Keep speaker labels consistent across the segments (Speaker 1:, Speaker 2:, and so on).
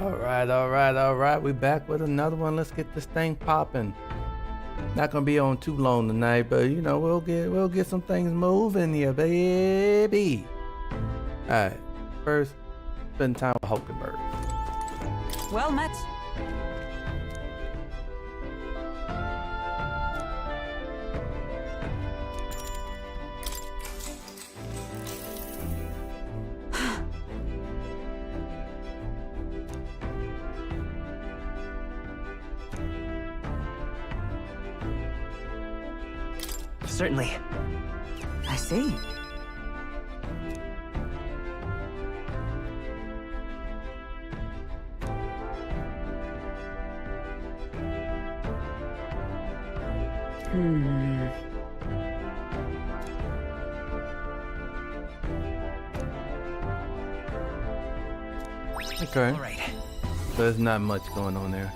Speaker 1: All right. We back with another one. Let's get this thing popping. Not gonna be on too long tonight, but you know we'll get some things moving here, baby. All right. First, spend time with Hulkenberg.
Speaker 2: Well met.
Speaker 3: Certainly.
Speaker 2: I see.
Speaker 1: Okay.
Speaker 3: All right.
Speaker 1: So there's not much going on there.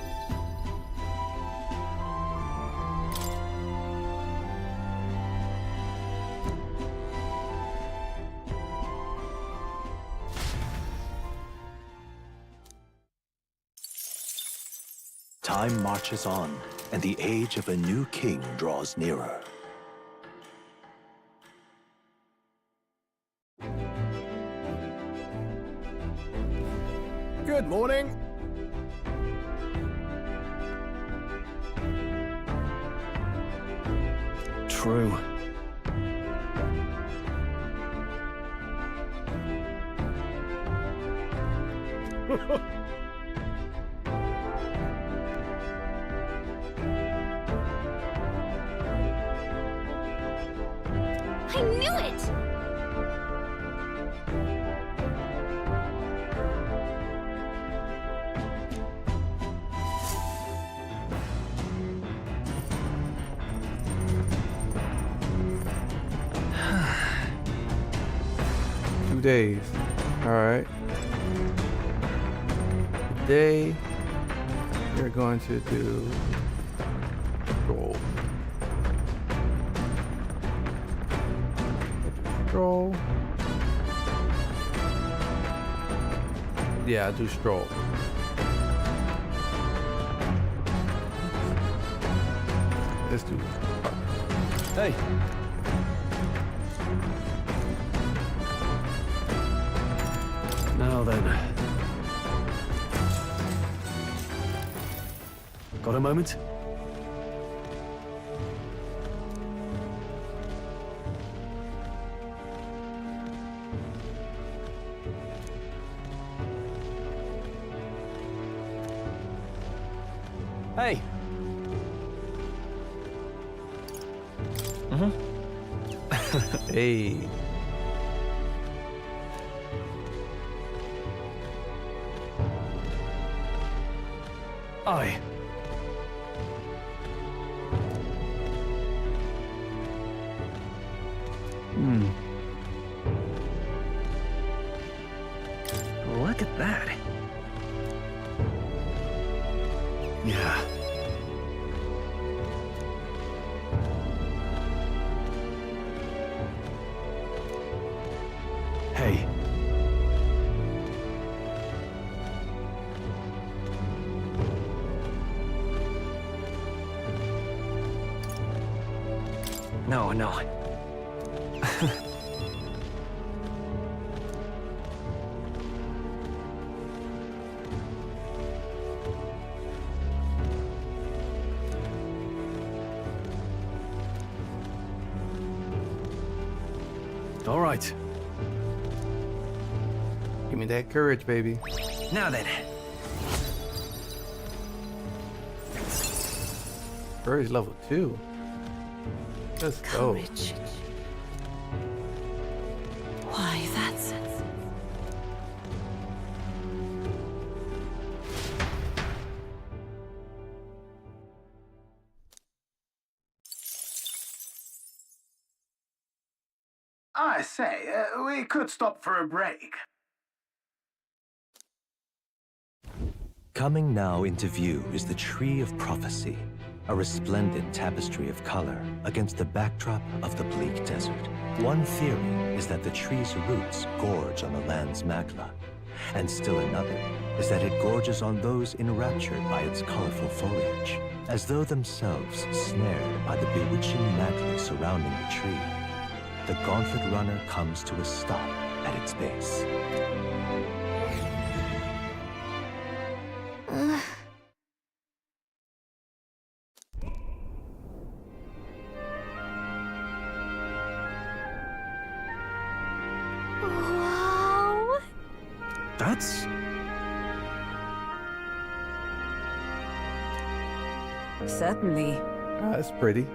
Speaker 4: Time marches on, and the age of a new king draws nearer.
Speaker 5: Good morning.
Speaker 3: True.
Speaker 6: I knew it!
Speaker 1: Days. All right. Today we're going to do scroll. Scroll. Yeah, I do stroll. Let's do.
Speaker 5: Hey.
Speaker 4: Now then. Got a moment?
Speaker 5: Hey.
Speaker 1: Hey.
Speaker 4: Aye.
Speaker 3: Look at that.
Speaker 4: Yeah. Hey.
Speaker 3: No.
Speaker 4: All right.
Speaker 1: Give me that courage, baby.
Speaker 3: Now then.
Speaker 1: Courage level 2. Let's go.
Speaker 2: Courage. Why, that's...
Speaker 7: I say, we could stop for a break.
Speaker 4: Coming now into view is the Tree of Prophecy, a resplendent tapestry of color against the backdrop of the bleak desert. One theory is that the tree's roots gorge on the land's magma, And still another is that it gorges on those enraptured by its colorful foliage, as though themselves snared by the bewitching mantle surrounding the tree. The gauntlet runner comes to a stop at its base.
Speaker 6: Wow.
Speaker 3: That's...
Speaker 2: Certainly.
Speaker 1: That's pretty.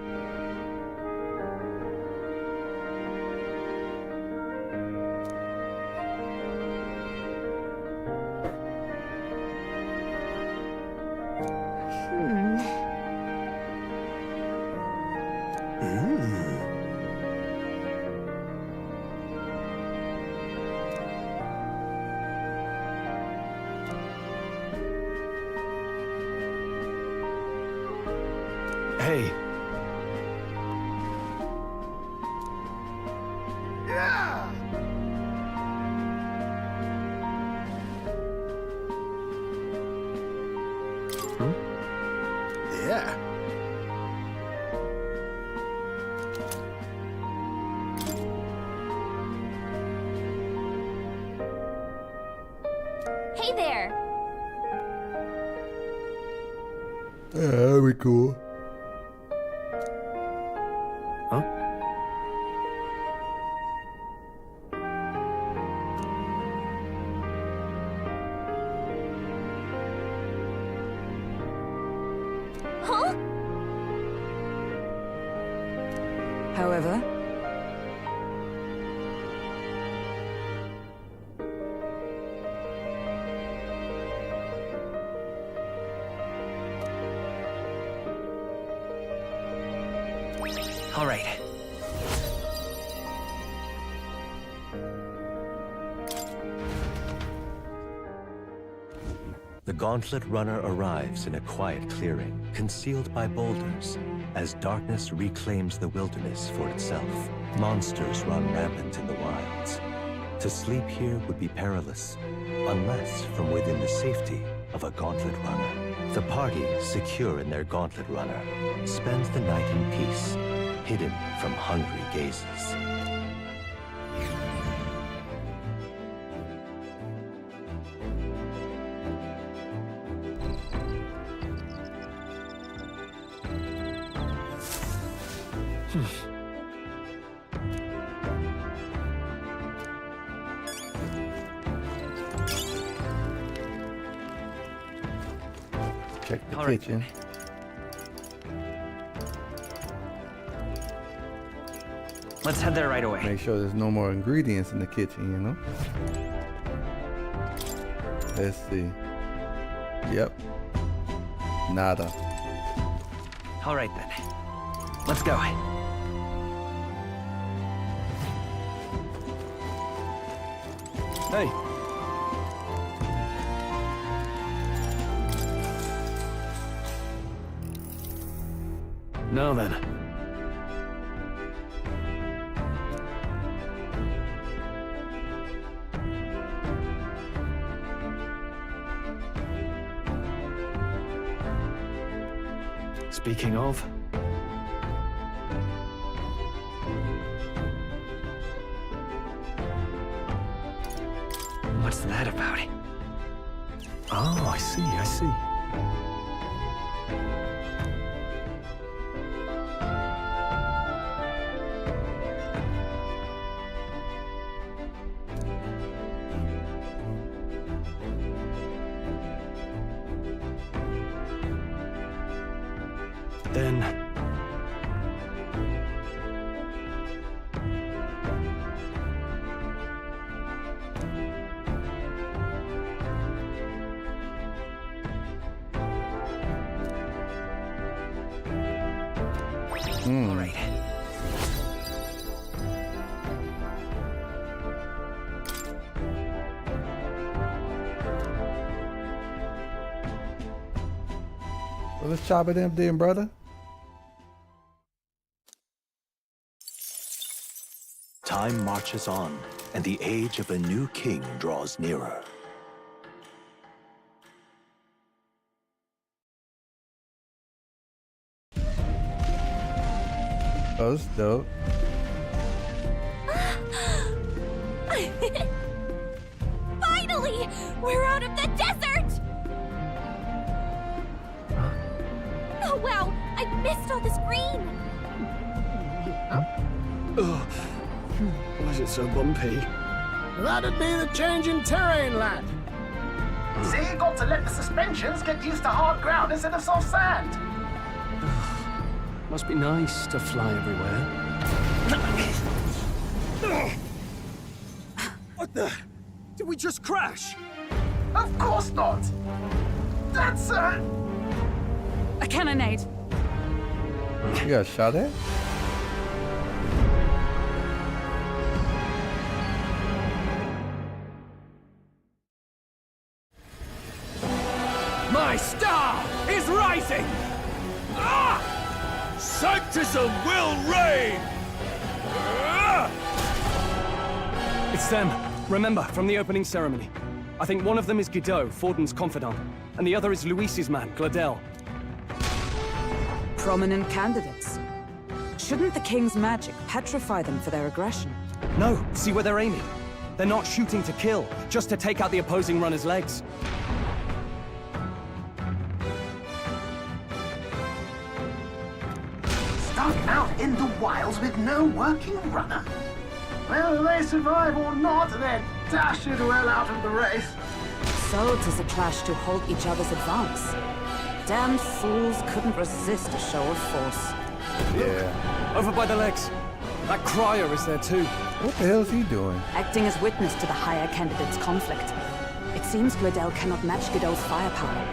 Speaker 3: Hey,
Speaker 5: Yeah.
Speaker 6: Hey there.
Speaker 1: That'd be cool.
Speaker 3: huh?
Speaker 6: Huh?
Speaker 2: However,
Speaker 3: All right.
Speaker 4: The gauntlet runner arrives in a quiet clearing, concealed by boulders. As darkness reclaims the wilderness for itself, monsters run rampant in the wilds. To sleep here would be perilous, unless from within the safety of a gauntlet runner. The party, secure in their gauntlet runner, spends the night in peace, hidden from hungry gazes.
Speaker 1: Check the
Speaker 3: All right.
Speaker 1: kitchen.
Speaker 3: Let's head there right away.
Speaker 1: Make sure there's no more ingredients in the kitchen, you know? Let's see. Yep. Nada.
Speaker 3: All right then. Let's go. Hey. Now then. Speaking of, what's that about? Oh, I see, I see. Then... All right.
Speaker 1: Well, let's chop it up then, brother.
Speaker 4: Time marches on, and the age of a new king draws nearer.
Speaker 1: Oh, that's dope.
Speaker 6: Finally! We're out of the desert! Oh wow, I missed all this green!
Speaker 3: Why is it so bumpy?
Speaker 5: That'd be the change in terrain, lad.
Speaker 7: See, you got to let the suspensions get used to hard ground instead of soft sand.
Speaker 3: Must be nice to fly everywhere. What the? Did we just crash?
Speaker 7: Of course not. That's
Speaker 2: A cannonade.
Speaker 1: You got shot at?
Speaker 3: My star is rising! Ah! Sanctism will reign! Ah! It's them. Remember, from the opening ceremony. I think one of them is Guido, Forden's confidant, and the other is Luis's man, Gladel.
Speaker 2: Prominent candidates. Shouldn't the king's magic petrify them for their aggression?
Speaker 3: No, see where they're aiming. They're not shooting to kill, just to take out the opposing runner's legs.
Speaker 7: stuck out in the wilds with no working runner. Whether they survive or not, they're dashed well out of the race.
Speaker 2: So 'tis a clash to halt each other's advance. Damned fools couldn't resist a show of force.
Speaker 1: Yeah.
Speaker 3: Over by the legs. That crier is there too.
Speaker 1: What the hell is he doing?
Speaker 2: Acting as witness to the higher candidate's conflict. It seems Gladel cannot match Guido's firepower.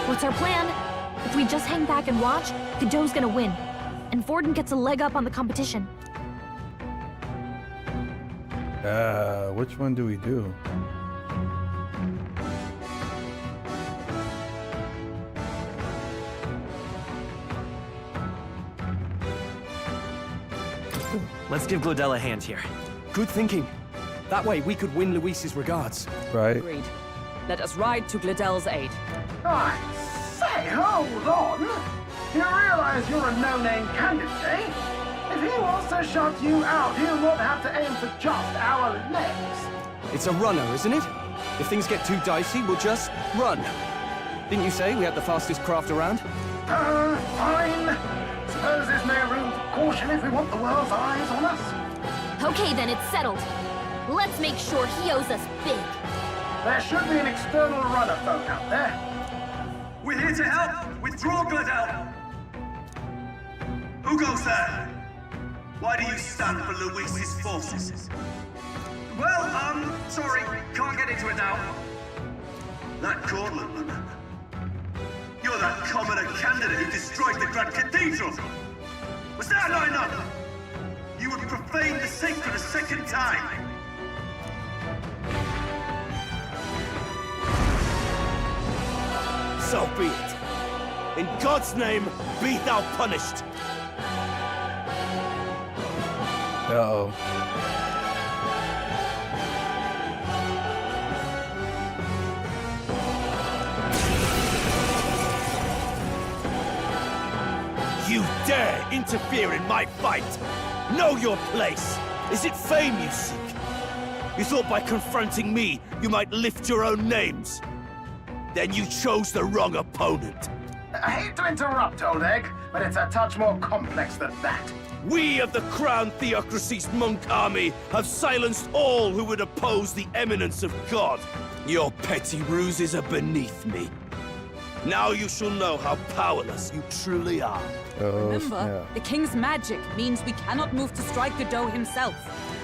Speaker 6: What's our plan? If we just hang back and watch, Guido's gonna win. And Forden gets a leg up on the competition.
Speaker 1: Which one do we do?
Speaker 8: Let's give Gladel a hand here.
Speaker 3: Good thinking. That way we could win Luis's regards.
Speaker 1: Right.
Speaker 2: Agreed. Let us ride to Gladel's aid.
Speaker 7: I say, hold on. You realize you're a no-name candidate, eh? If he wants to shut you out, he'll not have to aim for just our legs.
Speaker 3: It's a runner, isn't it? If things get too dicey, we'll just run. Didn't you say we had the fastest craft around?
Speaker 7: Fine. Suppose there's no room for caution if we want the world's eyes on us.
Speaker 6: Okay, then it's settled. Let's make sure he owes us big.
Speaker 7: There should be an external runner folk out there.
Speaker 9: We're here to help! Withdraw, Gladel! Who goes there? Why do you stand for Luis's forces? Well, sorry, can't get into it now. That Cortland runner. You're that commoner candidate who destroyed the Grand Cathedral! Was that not enough? You would profane the sacred a second time!
Speaker 8: So be it. In God's name, be thou punished.
Speaker 1: Uh-oh.
Speaker 8: You dare interfere in my fight! Know your place! Is it fame you seek? You thought by confronting me, you might lift your own names? Then you chose the wrong opponent.
Speaker 7: I hate to interrupt, old egg, but it's a touch more complex than that.
Speaker 8: We of the Crown Theocracy's monk army have silenced all who would oppose the eminence of God. Your petty ruses are beneath me. Now you shall know how powerless you truly are.
Speaker 1: Oh,
Speaker 2: Remember,
Speaker 1: snap.
Speaker 2: the king's magic means we cannot move to strike Guido himself.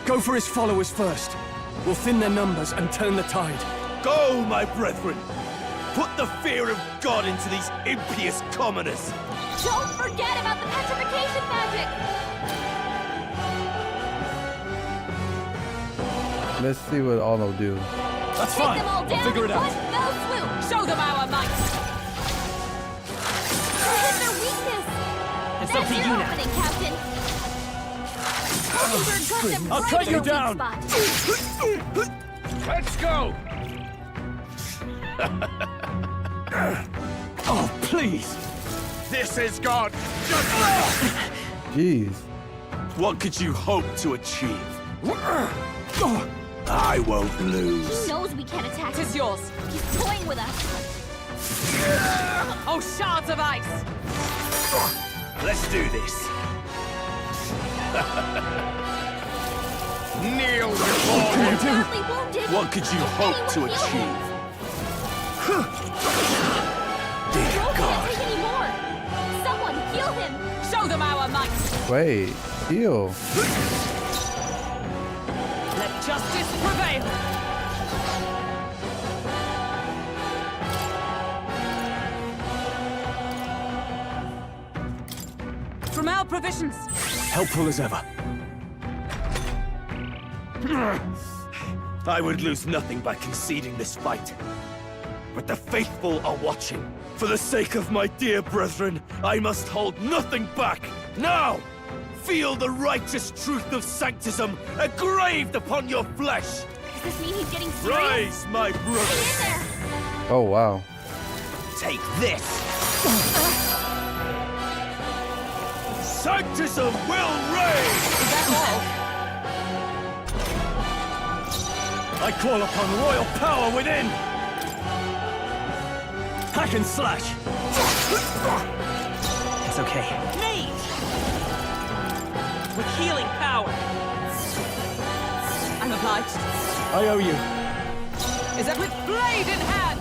Speaker 3: Go for his followers first. We'll thin their numbers and turn the tide.
Speaker 8: Go, my brethren! Put the fear of God into these impious commoners!
Speaker 6: Don't forget about the petrification magic!
Speaker 1: Let's see what Arnold do.
Speaker 3: That's
Speaker 6: Take
Speaker 3: fine.
Speaker 6: them all
Speaker 3: I'll
Speaker 6: down
Speaker 3: figure
Speaker 6: in
Speaker 3: it out.
Speaker 6: one fell swoop!
Speaker 2: Show them our might!
Speaker 6: Hit their weakness!
Speaker 8: It's
Speaker 6: That's
Speaker 8: up to
Speaker 6: your
Speaker 8: you now.
Speaker 6: opening, Captain! Mockingbird got them
Speaker 3: I'll
Speaker 6: right
Speaker 3: cut
Speaker 6: in
Speaker 3: you
Speaker 6: their weak
Speaker 3: down.
Speaker 6: spot.
Speaker 3: Let's go! Oh, please!
Speaker 8: This is God!
Speaker 1: Jeez.
Speaker 8: What could you hope to achieve? I won't lose.
Speaker 6: He knows we can't attack him.
Speaker 2: It's yours.
Speaker 6: He's toying with us.
Speaker 2: Oh, shards of ice!
Speaker 8: Let's do this. Kneel before him.
Speaker 6: Badly wounded.
Speaker 8: What could you hope to
Speaker 6: Anyone heal him?
Speaker 8: achieve?
Speaker 6: Joe
Speaker 8: Dear
Speaker 6: can't
Speaker 8: God.
Speaker 6: take any more. Someone heal him.
Speaker 2: Show them our might!
Speaker 1: Wait. Heal.
Speaker 2: Let justice prevail! From our provisions!
Speaker 3: Helpful as ever.
Speaker 8: I would lose nothing by conceding this fight. But the faithful are watching. For the sake of my dear brethren, I must hold nothing back. Now! Feel the righteous truth of sanctism engraved upon your flesh!
Speaker 6: Does this mean he's getting serious?
Speaker 8: Rise, my
Speaker 6: Stay
Speaker 8: brothers!
Speaker 6: in there.
Speaker 1: Oh, wow.
Speaker 8: Take this! Sanctism will reign!
Speaker 2: Is that all?
Speaker 3: I call upon royal power within! Hack and slash! It's okay.
Speaker 2: Mage! With healing power! I'm obliged.
Speaker 3: I owe you.
Speaker 2: Is that with blade in hand?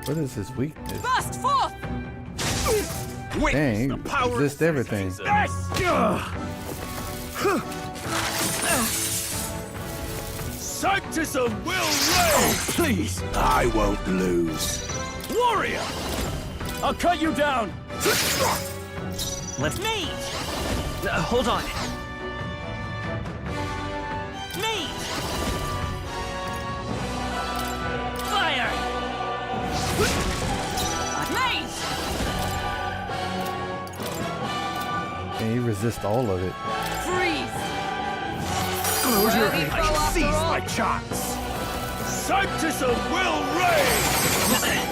Speaker 1: What is his weakness?
Speaker 2: Burst forth!
Speaker 8: Witness
Speaker 1: Dang,
Speaker 8: the power
Speaker 1: resist
Speaker 8: of
Speaker 1: everything.
Speaker 8: sanctism. Sanctism will reign!
Speaker 3: Please!
Speaker 8: I won't lose.
Speaker 3: Warrior! I'll cut you down!
Speaker 2: Let's mage!
Speaker 3: Hold on.
Speaker 2: Mage! Fire! Mage!
Speaker 1: Can he resist all of it?
Speaker 2: Freeze!
Speaker 3: Closure!
Speaker 2: Worthy foe
Speaker 8: I
Speaker 2: after
Speaker 8: seize
Speaker 2: all.
Speaker 8: my chance! Sanctism will reign!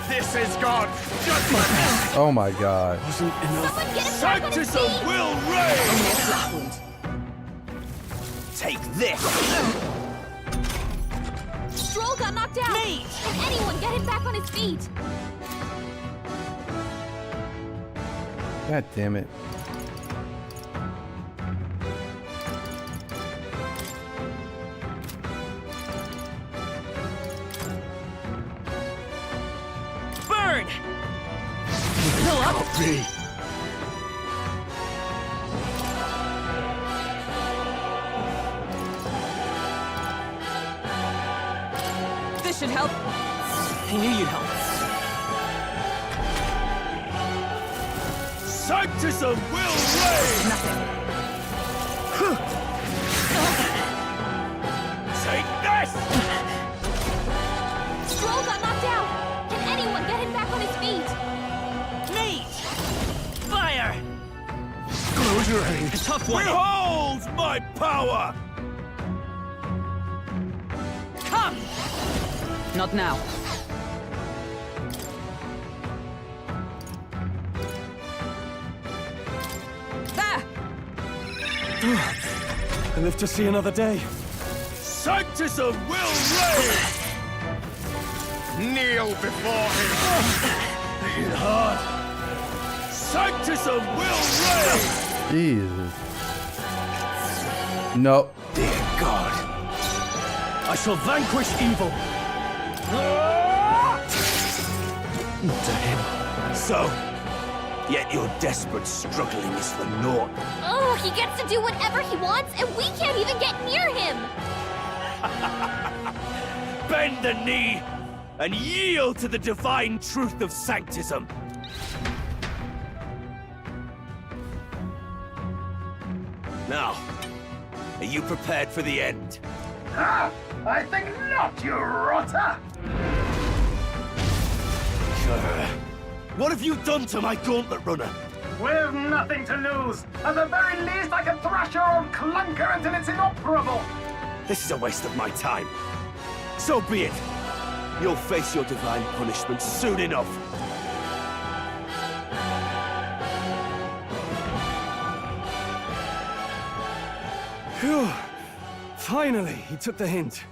Speaker 8: This is God! Judgment!
Speaker 1: Oh my god.
Speaker 3: Wasn't enough.
Speaker 6: Someone get him back on his
Speaker 8: Sanctism
Speaker 6: feet.
Speaker 8: will reign!
Speaker 2: Only a flat wound.
Speaker 8: Take this!
Speaker 6: Stroll got knocked out.
Speaker 2: Mage!
Speaker 6: Can anyone get him back on his feet?
Speaker 1: God damn it.
Speaker 2: Burn! Fill up!
Speaker 3: Be.
Speaker 2: This should help.
Speaker 3: I knew you'd help.
Speaker 8: Sanctism will reign!
Speaker 2: Nothing.
Speaker 8: Take this!
Speaker 6: Stroll got knocked out. Can anyone get him back on his feet?
Speaker 2: Mage! Fire!
Speaker 3: Closure! A tough one.
Speaker 8: Behold my power!
Speaker 2: Come! Not now. There!
Speaker 3: I live to see another day.
Speaker 8: Sanctism will reign! Kneel before him!
Speaker 3: Hit hard.
Speaker 8: Sanctism will reign!
Speaker 1: Jesus. No.
Speaker 3: Dear God. I shall vanquish evil. Not to him.
Speaker 8: So, yet your desperate struggling is for naught.
Speaker 6: Oh, he gets to do whatever he wants, and we can't even get near him.
Speaker 8: Bend the knee and yield to the divine truth of sanctism. Now, are you prepared for the end?
Speaker 7: Ah, I think not, you rotter!
Speaker 8: What have you done to my gauntlet runner?
Speaker 7: We've nothing to lose. At the very least, I can thrash your old clunker until it's inoperable.
Speaker 8: This is a waste of my time. So be it. You'll face your divine punishment soon enough.
Speaker 3: Phew. Finally, he took the hint.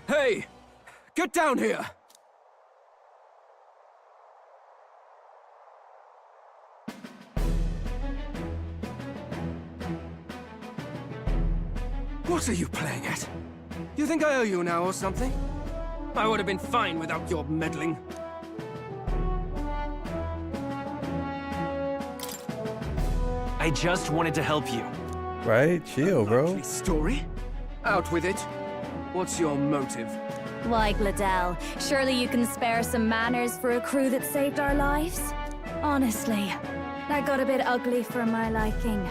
Speaker 3: Hey! Get down here! What are you playing at? You think I owe you now or something? I would have been fine without your meddling.
Speaker 10: I just wanted to help you.
Speaker 1: Right? Chill, bro.
Speaker 3: Lovely story? Out with it. What's your motive?
Speaker 6: Why, Gladell, surely you can spare some manners for a crew that saved our lives? Honestly, that got a bit ugly for my liking.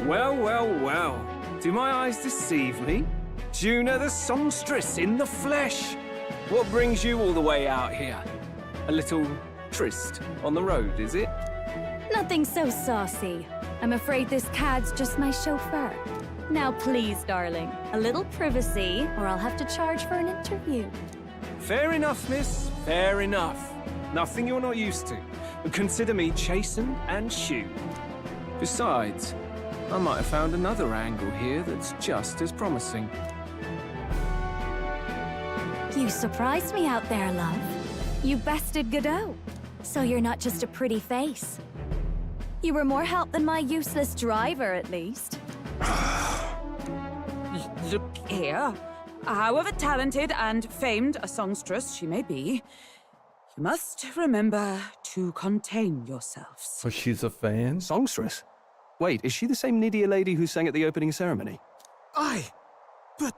Speaker 3: Well, well, well. Do my eyes deceive me? Juna the songstress in the flesh. What brings you all the way out here? A little tryst on the road, is it?
Speaker 6: Nothing so saucy. I'm afraid this cad's just my chauffeur. Now please, darling, a little privacy, or I'll have to charge for an interview.
Speaker 3: Fair enough, miss. Fair enough. Nothing you're not used to. But consider me chastened and shoed. Besides, I might have found another angle here that's just as promising.
Speaker 6: You surprised me out there, love. You bested Godot. So you're not just a pretty face. You were more help than my useless driver, at least.
Speaker 2: Look here. However talented and famed a songstress she may be, you must remember to contain yourselves.
Speaker 1: So she's a fan?
Speaker 3: Songstress? Wait, is she the same Nydia lady who sang at the opening ceremony?
Speaker 5: Aye, but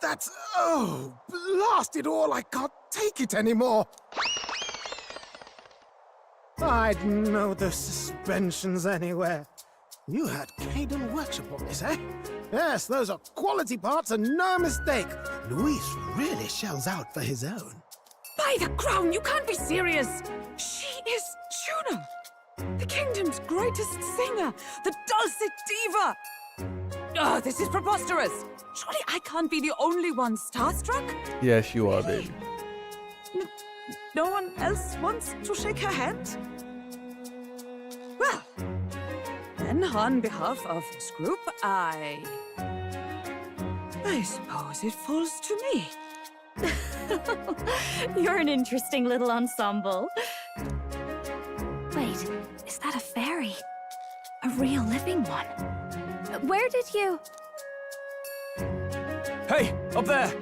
Speaker 5: that's... Oh, blast it all, I can't take it anymore. I'd know the suspensions anywhere. You had Caden Workshop on this, eh? Yes, those are quality parts and no mistake. Luis really shells out for his own.
Speaker 2: By the crown, you can't be serious! She is Juna, the kingdom's greatest singer, the dulcet diva! Oh, this is preposterous! Surely I can't be the only one starstruck?
Speaker 1: Yes, you are, baby.
Speaker 2: No one else wants to shake her hand? Well, then on behalf of this group, I suppose it falls to me.
Speaker 6: You're an interesting little ensemble. Wait, is that a fairy? A real living one? Where did you...
Speaker 3: Hey, up there!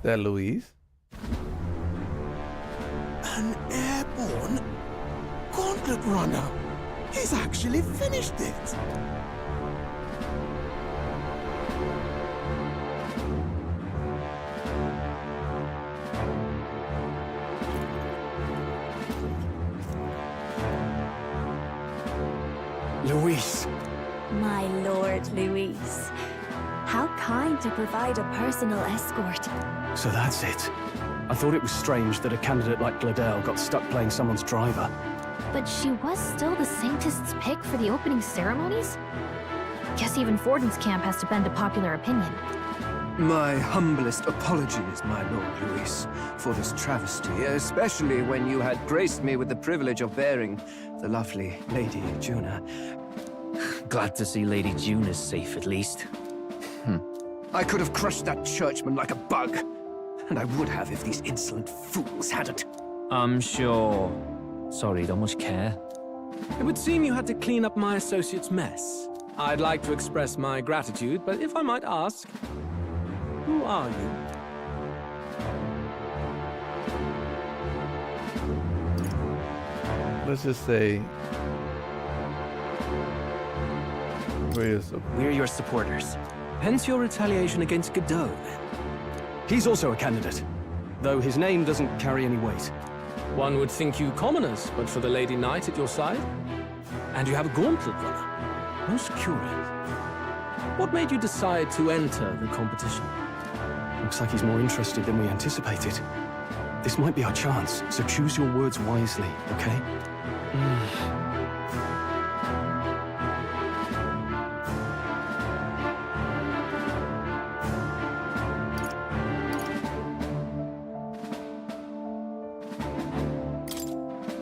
Speaker 1: That Louise?
Speaker 5: An airborne gauntlet runner. He's actually finished it.
Speaker 3: Luis.
Speaker 6: My lord, Luis. How kind to provide a personal escort.
Speaker 3: So that's it. I thought it was strange that a candidate like Gladell got stuck playing someone's driver.
Speaker 6: But she was still the saintest's pick for the opening ceremonies? Guess even Forden's camp has to bend to popular opinion.
Speaker 3: My humblest apologies, my Lord Luis, for this travesty, especially when you had graced me with the privilege of bearing the lovely Lady Juna.
Speaker 10: Glad to see Lady June is safe, at least.
Speaker 3: I could have crushed that churchman like a bug. And I would have if these insolent fools hadn't.
Speaker 10: I'm sure. Sorry, don't much care.
Speaker 3: It would seem you had to clean up my associate's mess. I'd like to express my gratitude, but if I might ask, who are you?
Speaker 1: Let's just say...
Speaker 10: We're your supporters.
Speaker 3: Hence your retaliation against Godot, then. He's also a candidate, though his name doesn't carry any weight. One would think you commoners, but for the Lady Knight at your side. And you have a gauntlet runner. Most curious. What made you decide to enter the competition? Looks like he's more interested than we anticipated. This might be our chance, so choose your words wisely, okay?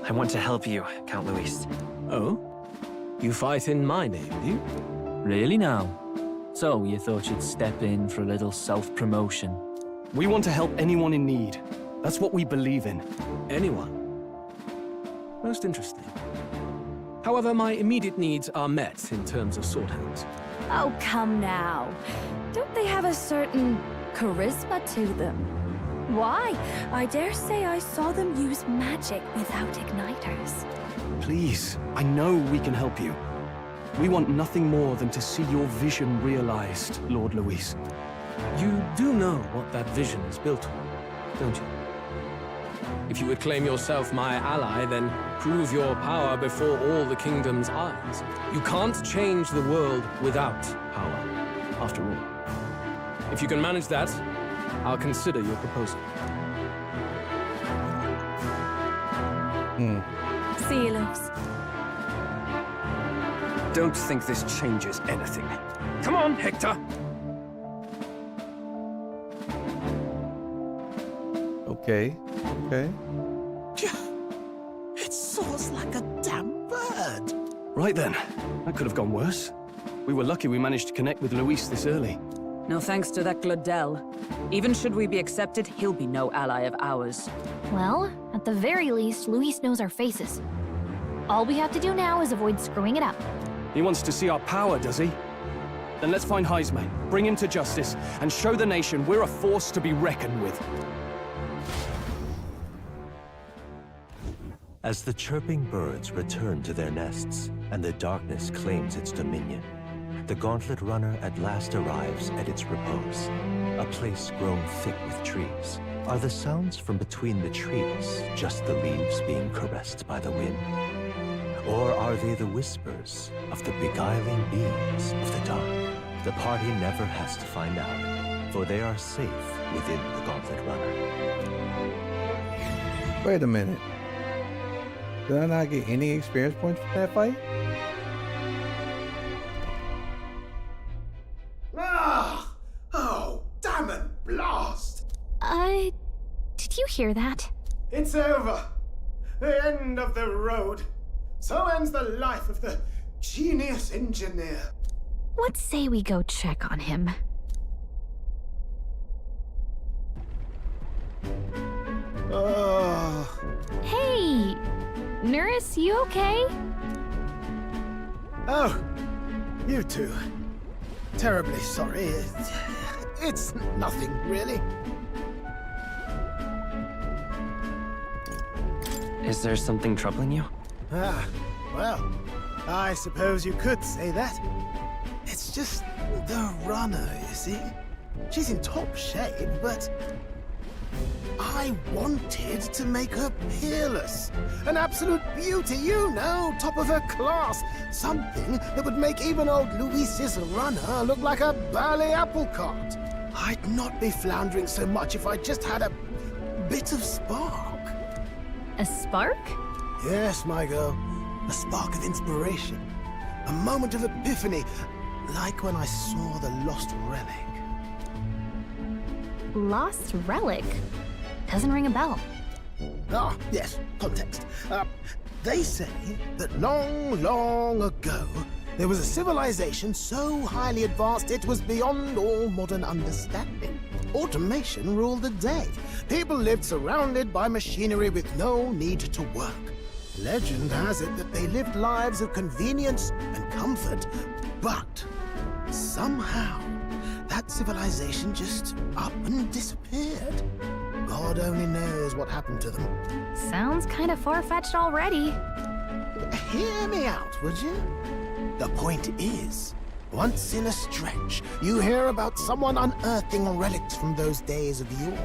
Speaker 10: I want to help you, Count Luis.
Speaker 3: Oh? You fight in my name, do you?
Speaker 10: Really now? So, you thought you'd step in for a little self-promotion?
Speaker 3: We want to help anyone in need. That's what we believe in. Anyone. Most interesting. However, my immediate needs are met in terms of sword hands.
Speaker 6: Oh, come now. Don't they have a certain charisma to them? Why? I dare say I saw them use magic without igniters.
Speaker 3: Please, I know we can help you. We want nothing more than to see your vision realized, Lord Luis. You do know what that vision is built on, don't you? If you would claim yourself my ally, then prove your power before all the kingdom's eyes. You can't change the world without power, after all. If you can manage that, I'll consider your proposal.
Speaker 6: See you, Luis.
Speaker 3: Don't think this changes anything. Come on, Hector!
Speaker 1: Okay. Okay.
Speaker 5: It soars like a damn bird.
Speaker 3: Right then. That could have gone worse. We were lucky we managed to connect with Luis this early.
Speaker 2: No thanks to that Gladel. Even should we be accepted, he'll be no ally of ours.
Speaker 11: Well, at the very least, Luis knows our faces. All we have to do now is avoid screwing it up.
Speaker 3: He wants to see our power, does he? Then let's find Heisman, bring him to justice, and show the nation we're a force to be reckoned with.
Speaker 4: As the chirping birds return to their nests and the darkness claims its dominion, the Gauntlet Runner at last arrives at its repose, a place grown thick with trees. Are the sounds from between the trees just the leaves being caressed by the wind? Or are they the whispers of the beguiling beams of the dark? The party never has to find out, for they are safe within the Gauntlet Runner.
Speaker 1: Wait a minute. Did I not get any experience points from that fight?
Speaker 5: Ah! Oh, damn it, blast!
Speaker 11: Did you hear that?
Speaker 5: It's over. The end of the road. So ends the life of the genius engineer.
Speaker 11: Let's say we go check on him.
Speaker 5: Oh.
Speaker 11: Hey! Nurse, you okay?
Speaker 5: Oh, you two. Terribly sorry. It's nothing, really.
Speaker 10: Is there something troubling you?
Speaker 5: Ah, well, I suppose you could say that. It's just the runner, you see. She's in top shape, but I wanted to make her peerless. An absolute beauty, you know, top of her class. Something that would make even old Luis's runner look like a burly apple cart. I'd not be floundering so much if I just had a bit of spark.
Speaker 11: A spark?
Speaker 5: Yes, my girl. A spark of inspiration. A moment of epiphany, like when I saw the lost relic.
Speaker 11: Lost relic? Doesn't ring a bell.
Speaker 5: Ah, yes, context. They say that long, long ago, there was a civilization so highly advanced it was beyond all modern understanding. Automation ruled the day. People lived surrounded by machinery with no need to work. Legend has it that they lived lives of convenience and comfort, but somehow that civilization just up and disappeared. God only knows what happened to them.
Speaker 11: Sounds kind of far-fetched already.
Speaker 5: Hear me out, would you? The point is, once in a stretch, you hear about someone unearthing relics from those days of yore.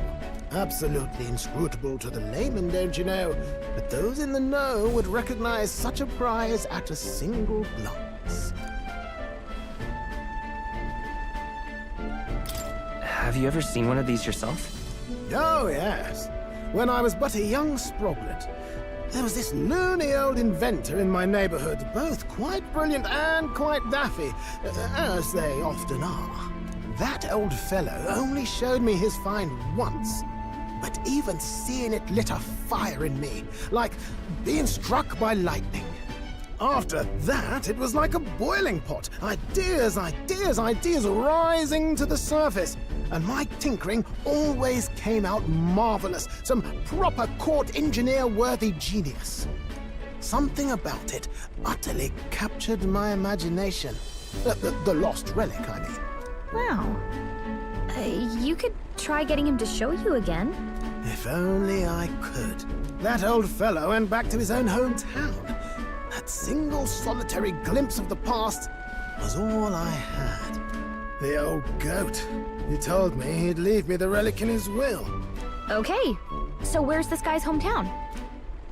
Speaker 5: Absolutely inscrutable to the layman, don't you know? But those in the know would recognize such a prize at a single glance.
Speaker 10: Have you ever seen one of these yourself?
Speaker 5: Oh, yes. When I was but a young sproglet, there was this loony old inventor in my neighborhood, both quite brilliant and quite daffy, as they often are. That old fellow only showed me his find once, but even seeing it lit a fire in me, like being struck by lightning. After that, it was like a boiling pot. Ideas rising to the surface. And my tinkering always came out marvelous. Some proper court engineer-worthy genius. Something about it utterly captured my imagination. The lost relic, I mean.
Speaker 11: Wow. You could try getting him to show you again.
Speaker 5: If only I could. That old fellow went back to his own hometown. That single solitary glimpse of the past was all I had. The old goat. He told me he'd leave me the relic in his will.
Speaker 11: Okay, so where's this guy's hometown?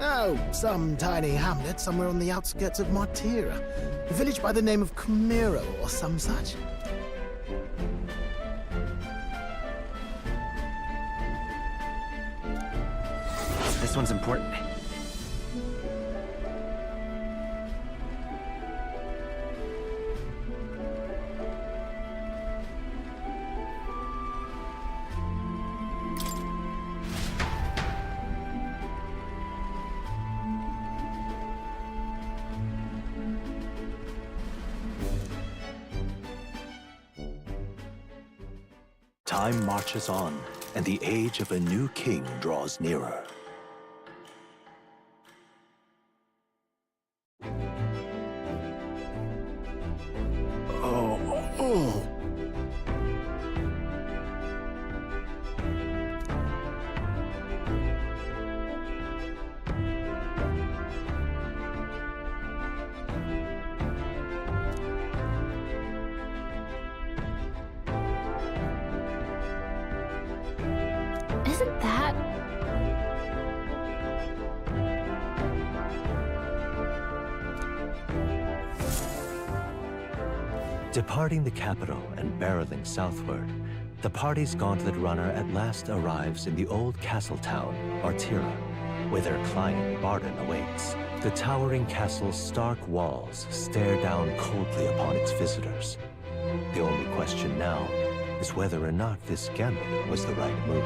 Speaker 5: Oh, some tiny hamlet somewhere on the outskirts of Martira. A village by the name of Camiro or some such.
Speaker 12: This one's important.
Speaker 4: Time marches on, and the age of a new king draws nearer.
Speaker 5: Oh.
Speaker 11: Isn't that...
Speaker 4: Departing the capital and barreling southward, the party's gauntlet runner at last arrives in the old castle town, Artira, where their client Barden awaits. The towering castle's stark walls stare down coldly upon its visitors. The only question now is whether or not this gambit was the right move.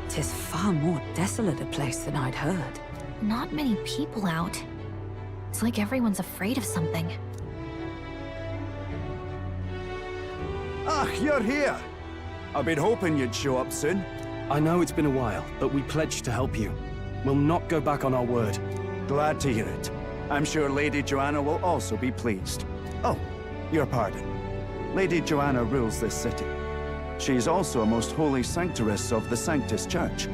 Speaker 2: Tis far more desolate a place than I'd heard.
Speaker 11: Not many people out. It's like everyone's afraid of something.
Speaker 13: Ah, you're here! I've been hoping you'd show up soon.
Speaker 3: I know it's been a while, but we pledged to help you. We'll not go back on our word.
Speaker 13: Glad to hear it. I'm sure Lady Joanna will also be pleased. Oh, your pardon. Lady Joanna rules this city. She's also a most holy sanctoress of the Sanctus Church.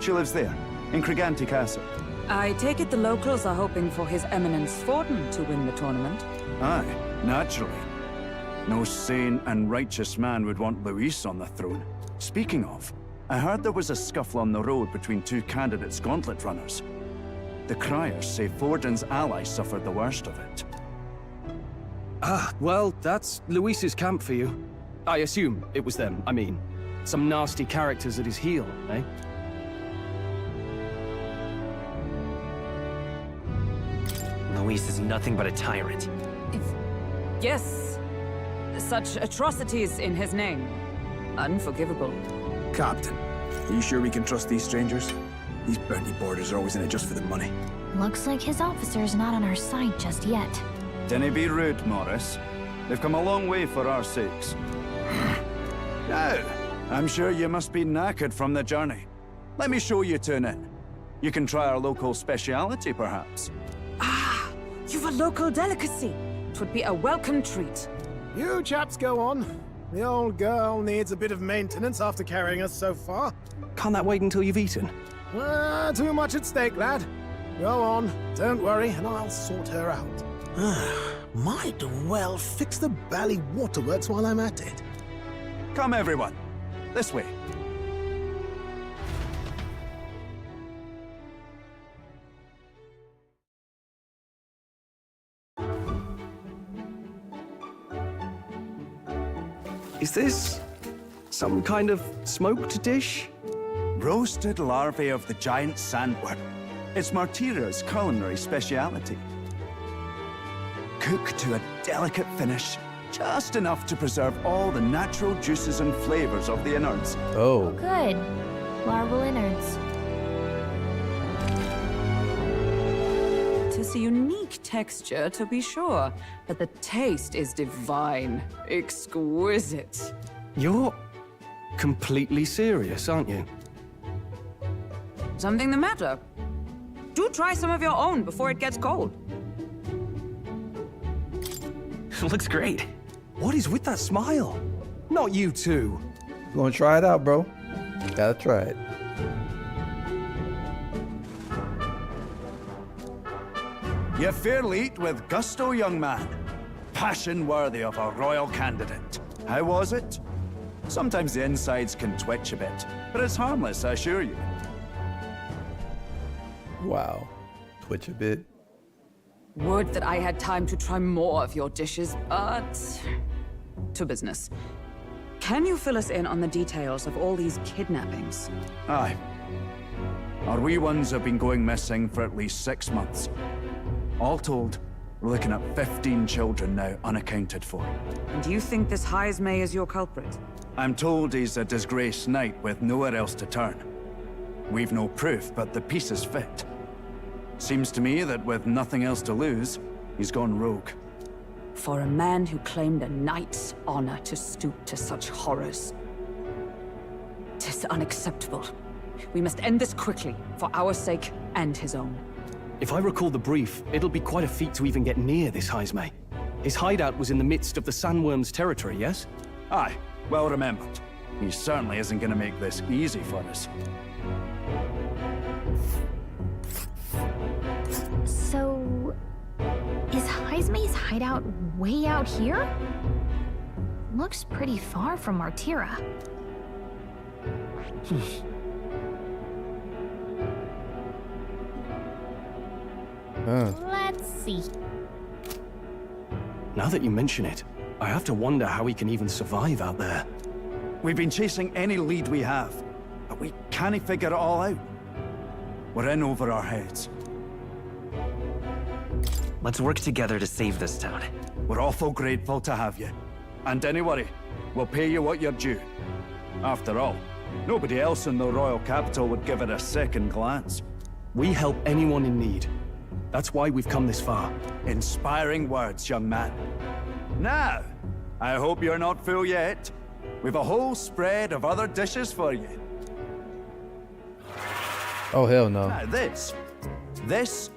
Speaker 13: She lives there, in Criganti Castle.
Speaker 2: I take it the locals are hoping for His Eminence Forden to win the tournament.
Speaker 13: Aye, naturally. No sane and righteous man would want Luis on the throne. Speaking of, I heard there was a scuffle on the road between two candidates gauntlet runners. The criers say Forden's ally suffered the worst of it.
Speaker 3: Ah, well, that's Luis's camp for you. I assume it was them, I mean. Some nasty characters at his heel, eh?
Speaker 12: Luis is nothing but a tyrant.
Speaker 2: Yes. Such atrocities in his name. Unforgivable.
Speaker 14: Captain, are you sure we can trust these strangers? These bounty boarders are always in it just for the money.
Speaker 11: Looks like his officer's not on our side just yet.
Speaker 13: Dinna be rude, Morris. They've come a long way for our sakes. Now, I'm sure you must be knackered from the journey. Let me show you to an inn. You can try our local speciality, perhaps.
Speaker 2: Ah, you've a local delicacy. 'Twould be a welcome treat.
Speaker 5: You chaps go on. The old girl needs a bit of maintenance after carrying us so far.
Speaker 3: Can't that wait until you've eaten?
Speaker 5: Too much at stake, lad. Go on, don't worry, and I'll sort her out. Might well fix the bally waterworks while I'm at it.
Speaker 13: Come, everyone. This way.
Speaker 3: Is this some kind of smoked dish?
Speaker 13: Roasted larvae of the giant sandworm. It's Martira's culinary speciality. Cooked to a delicate finish, just enough to preserve all the natural juices and flavors of the innards.
Speaker 1: Oh.
Speaker 11: Good. Larval innards.
Speaker 2: It is a unique texture, to be sure, but the taste is divine. Exquisite.
Speaker 3: You're completely serious, aren't you?
Speaker 2: Something the matter? Do try some of your own before it gets cold.
Speaker 12: Looks great.
Speaker 3: What is with that smile? Not you too.
Speaker 1: You gonna try it out, bro? Gotta try it.
Speaker 13: You fairly eat with gusto, young man. Passion worthy of a royal candidate. How was it? Sometimes the insides can twitch a bit, but it's harmless, I assure you.
Speaker 1: Wow. Twitch a bit.
Speaker 2: Would that I had time to try more of your dishes, but... to business. Can you fill us in on the details of all these kidnappings?
Speaker 13: Aye. Our wee ones have been going missing for at least 6 months. All told, we're looking at 15 children now unaccounted for.
Speaker 2: And do you think this Heismay is your culprit?
Speaker 13: I'm told he's a disgraced knight with nowhere else to turn. We've no proof, but the pieces fit. Seems to me that with nothing else to lose, he's gone rogue.
Speaker 2: For a man who claimed a knight's honor to stoop to such horrors. 'Tis unacceptable. We must end this quickly, for our sake and his own.
Speaker 3: If I recall the brief, it'll be quite a feat to even get near this Heismay. His hideout was in the midst of the Sandworm's territory, yes?
Speaker 13: Aye, well remembered. He certainly isn't gonna make this easy for us.
Speaker 11: So... is Heismay's hideout way out here? Looks pretty far from Martira. Let's see.
Speaker 3: Now that you mention it, I have to wonder how he can even survive out there.
Speaker 13: We've been chasing any lead we have, but we can't figure it all out. We're in over our heads.
Speaker 12: Let's work together to save this town.
Speaker 13: We're awful grateful to have you. And don't worry, we'll pay you what you're due. After all, nobody else in the royal capital would give it a second glance.
Speaker 3: We help anyone in need. That's why we've come this far.
Speaker 13: Inspiring words, young man. Now, I hope you're not full yet. We've a whole spread of other dishes for you.
Speaker 1: Oh, hell no.
Speaker 13: Now this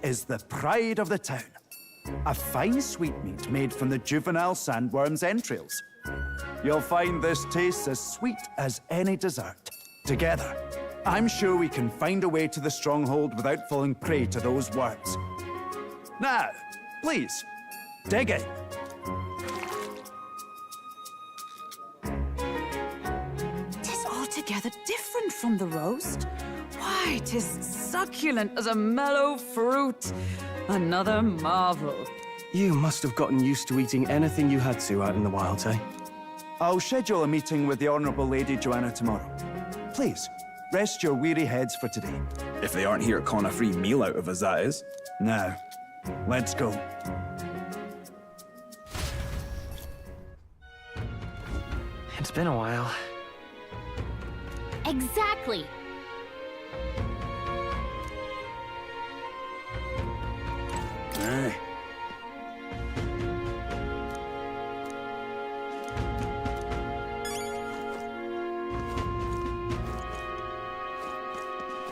Speaker 13: is the pride of the town. A fine sweetmeat made from the juvenile sandworm's entrails. You'll find this tastes as sweet as any dessert. Together, I'm sure we can find a way to the stronghold without falling prey to those worms. Now, please, dig in.
Speaker 2: Tis altogether different from the roast. Why, 'tis succulent as a mellow fruit. Another marvel.
Speaker 3: You must have gotten used to eating anything you had to out in the wilds, eh?
Speaker 13: I'll schedule a meeting with the Honourable Lady Joanna tomorrow. Please, rest your weary heads for today.
Speaker 14: If they aren't here calling a free meal out of us, that is.
Speaker 13: Now, let's go.
Speaker 12: It's been a while.
Speaker 11: Exactly.
Speaker 13: Aye.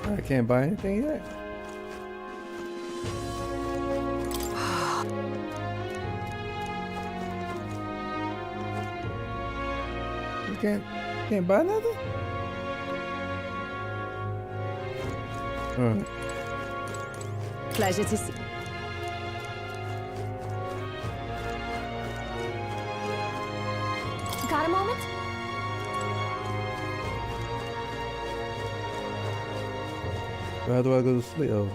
Speaker 1: I can't buy anything yet. You can't buy nothing? Alright.
Speaker 2: Pleasure to see.
Speaker 11: Got a moment?
Speaker 1: How do I go to sleep? Oh.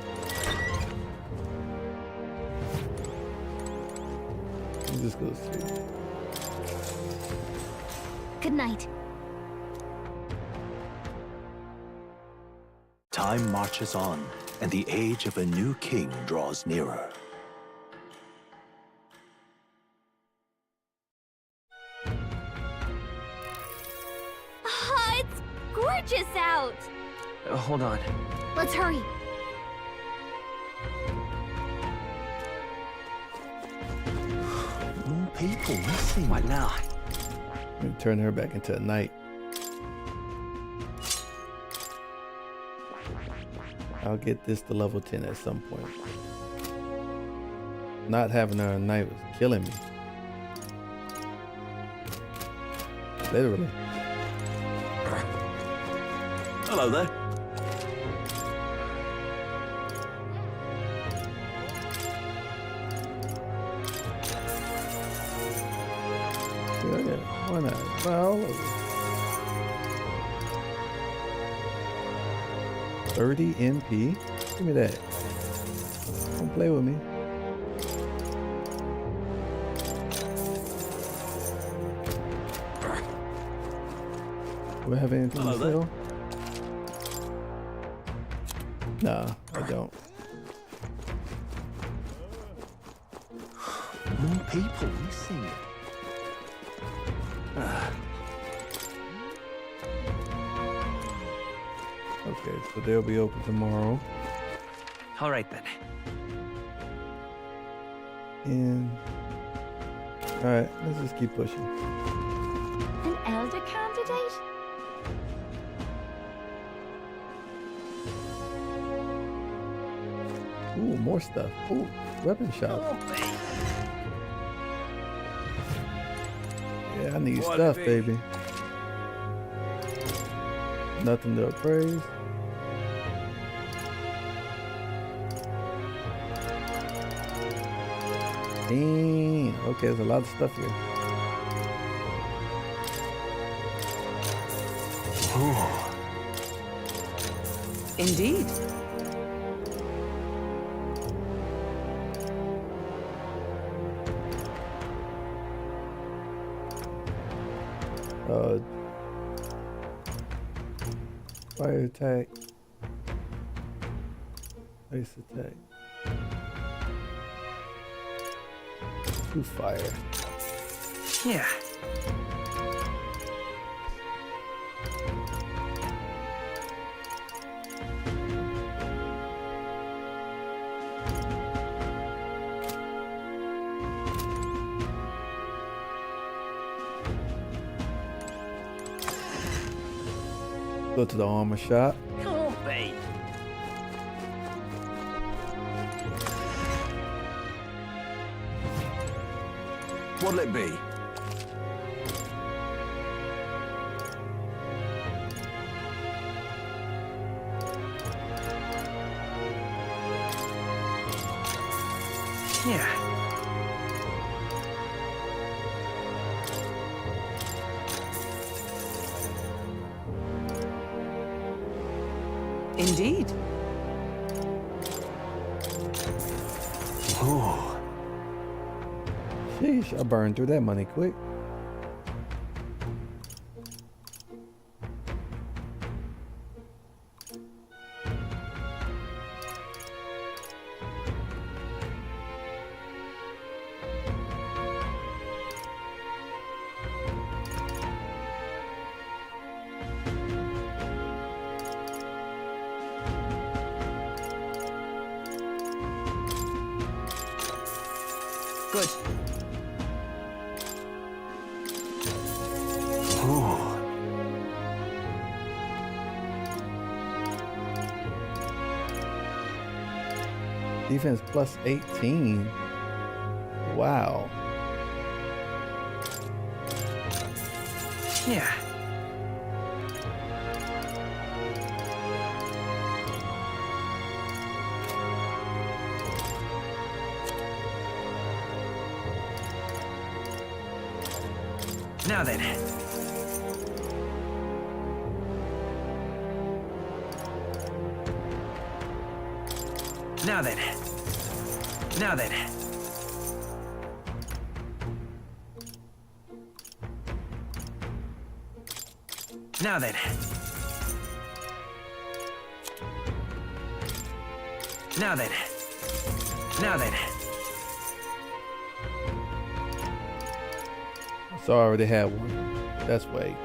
Speaker 1: You just go to sleep.
Speaker 11: Good night.
Speaker 4: Time marches on, and the age of a new king draws nearer.
Speaker 11: It's gorgeous out!
Speaker 12: Hold on.
Speaker 11: Let's hurry.
Speaker 4: More people missing.
Speaker 12: What now?
Speaker 1: I'm gonna turn her back into a knight. I'll get this to level 10 at some point. Not having her a knight was killing me. Literally.
Speaker 4: Hello there.
Speaker 1: Yeah, why not? Well, 30 NP? Give me that. Don't play with me. Do I have anything to sell? Nah, I don't.
Speaker 4: More people missing.
Speaker 1: Okay, so they'll be open tomorrow.
Speaker 12: All right then.
Speaker 1: And alright, let's just keep pushing.
Speaker 11: An elder candidate?
Speaker 1: Ooh, more stuff. Ooh, weapon shop. Yeah, I need stuff, baby. Nothing to appraise. Dang. Okay, there's a lot of stuff here.
Speaker 2: Indeed.
Speaker 1: Fire attack. Ice attack. 2 fire.
Speaker 12: Yeah.
Speaker 1: Go to the armor shop.
Speaker 12: Can't be.
Speaker 13: What'll it be?
Speaker 12: Yeah.
Speaker 2: Indeed.
Speaker 1: Oh. Sheesh, I burned through that money quick.
Speaker 2: Good.
Speaker 1: Defense plus 18. Wow.
Speaker 12: Yeah. Now then. Now then. Now then. Now then. Now then. Now then.
Speaker 1: So I already had one. That's way.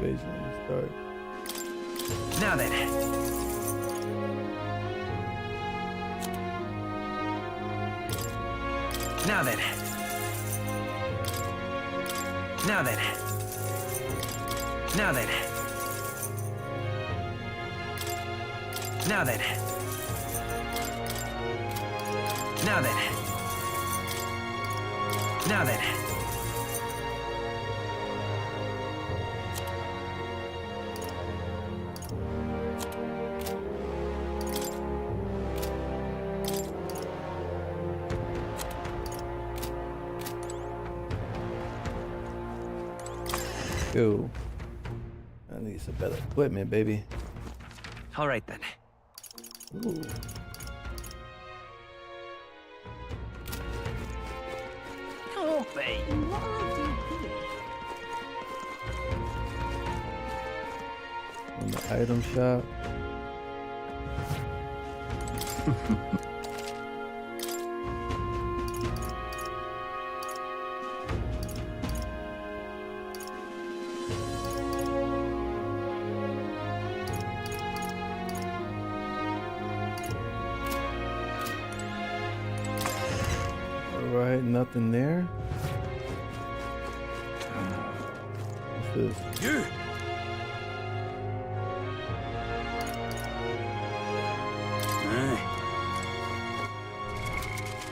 Speaker 1: Vision start.
Speaker 12: Now then. Now then. Now then. Now then. Now then. Now then. Now then.
Speaker 1: Cool. I need some better equipment, baby.
Speaker 12: All right then.
Speaker 1: Ooh.
Speaker 12: Oh, babe.
Speaker 6: What will I do here?
Speaker 1: On the item shop. Alright, nothing there. What's this?
Speaker 3: You!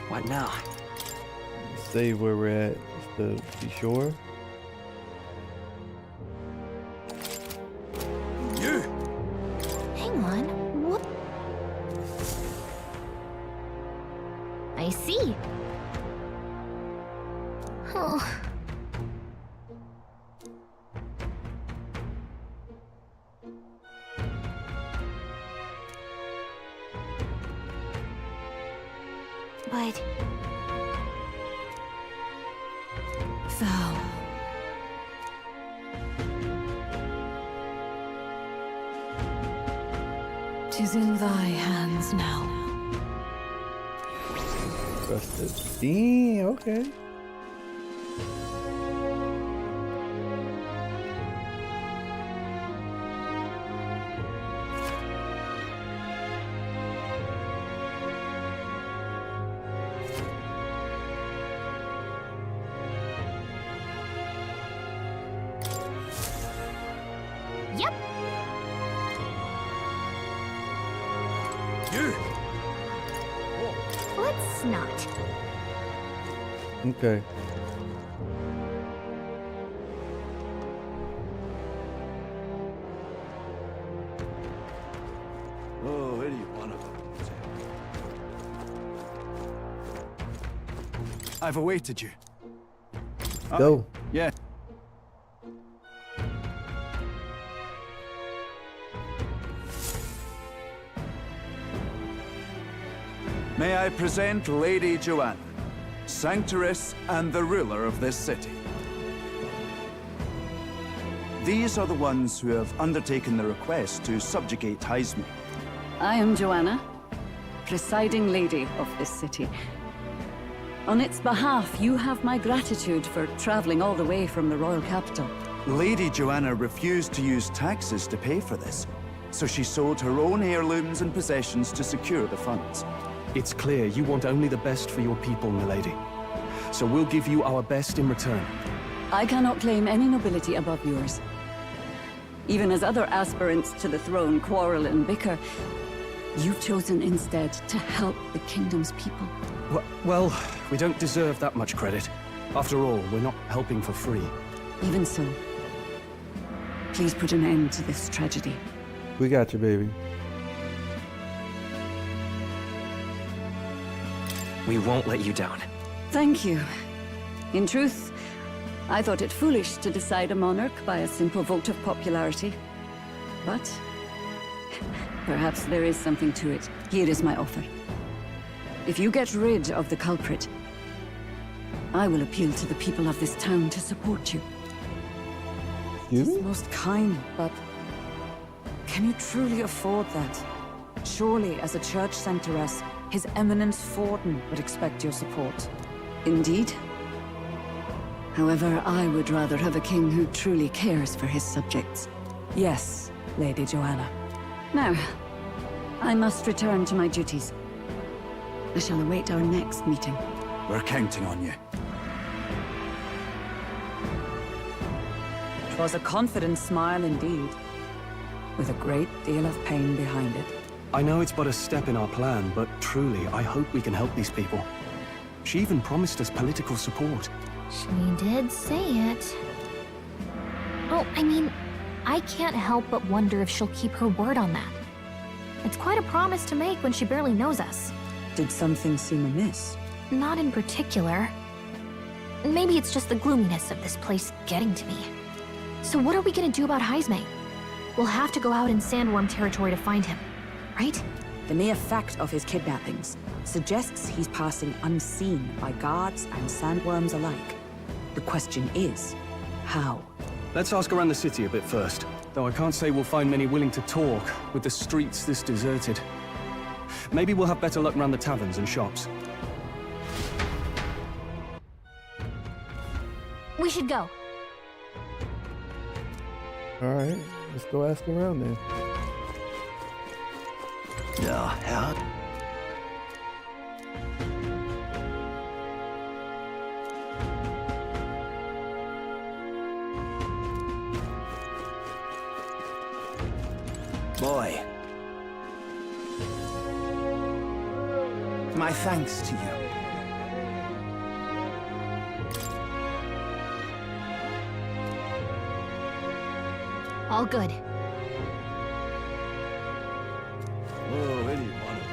Speaker 12: What now?
Speaker 1: Save where we're at just to be sure.
Speaker 3: You!
Speaker 11: Hang on. What? I see. Oh. But
Speaker 2: Thou. Tis in thy hands now.
Speaker 1: Trusted. Damn, okay.
Speaker 11: yep.
Speaker 3: You!
Speaker 11: Let's not.
Speaker 1: Okay.
Speaker 13: Oh, any one of them. I've awaited you.
Speaker 1: Go.
Speaker 13: Yeah. May I present Lady Joanna, Sanctoress and the ruler of this city. These are the ones who have undertaken the request to subjugate Heisme.
Speaker 2: I am Joanna, presiding lady of this city. On its behalf, you have my gratitude for traveling all the way from the royal capital.
Speaker 13: Lady Joanna refused to use taxes to pay for this, so she sold her own heirlooms and possessions to secure the funds.
Speaker 3: It's clear you want only the best for your people, milady. So we'll give you our best in return.
Speaker 2: I cannot claim any nobility above yours. Even as other aspirants to the throne quarrel and bicker, you've chosen instead to help the kingdom's people.
Speaker 3: Well, we don't deserve that much credit. After all, we're not helping for free.
Speaker 2: Even so, please put an end to this tragedy.
Speaker 1: We got you, baby.
Speaker 12: We won't let you down.
Speaker 2: Thank you. In truth, I thought it foolish to decide a monarch by a simple vote of popularity. But perhaps there is something to it. Here is my offer. If you get rid of the culprit, I will appeal to the people of this town to support you.
Speaker 1: Excuse me?
Speaker 2: Most kind, but can you truly afford that? Surely, as a church centauress, His Eminence Forden would expect your support.
Speaker 15: Indeed. However, I would rather have a king who truly cares for his subjects.
Speaker 2: Yes, Lady Joanna.
Speaker 15: Now, I must return to my duties. I shall await our next meeting.
Speaker 13: We're counting on you.
Speaker 2: 'Twas a confident smile indeed, with a great deal of pain behind it.
Speaker 3: I know it's but a step in our plan, but truly, I hope we can help these people. She even promised us political support.
Speaker 11: She did say it. Oh, I mean, I can't help but wonder if she'll keep her word on that. It's quite a promise to make when she barely knows us.
Speaker 2: Did something seem amiss?
Speaker 11: Not in particular. Maybe it's just the gloominess of this place getting to me. So what are we gonna do about Heismay? We'll have to go out in Sandworm territory to find him, right?
Speaker 2: The mere fact of his kidnappings suggests he's passing unseen by guards and sandworms alike. The question is, how?
Speaker 3: Let's ask around the city a bit first. Though I can't say we'll find many willing to talk, with the streets this deserted. Maybe we'll have better luck around the taverns and shops.
Speaker 11: We should go.
Speaker 1: Alright, let's go ask around then.
Speaker 8: Ja.
Speaker 14: Boy. My thanks to you.
Speaker 11: All good.
Speaker 8: Oh, any one of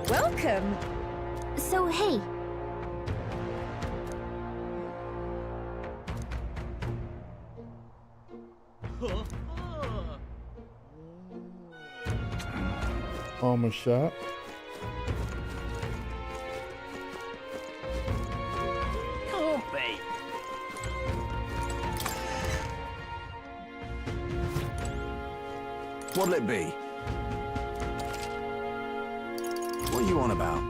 Speaker 2: Welcome!
Speaker 11: So, hey.
Speaker 1: Armor shop.
Speaker 8: Can't be.
Speaker 14: What'll it be? What are you on about?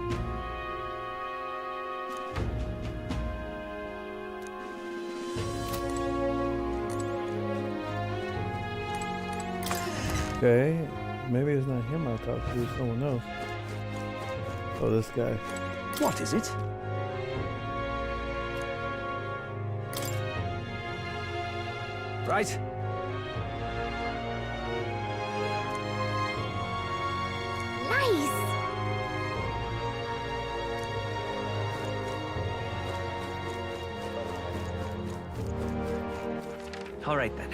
Speaker 1: Okay, maybe it's not him I talked to, it's someone else. Oh, this guy.
Speaker 14: What is it?
Speaker 3: Right.
Speaker 11: Nice!
Speaker 12: All right then.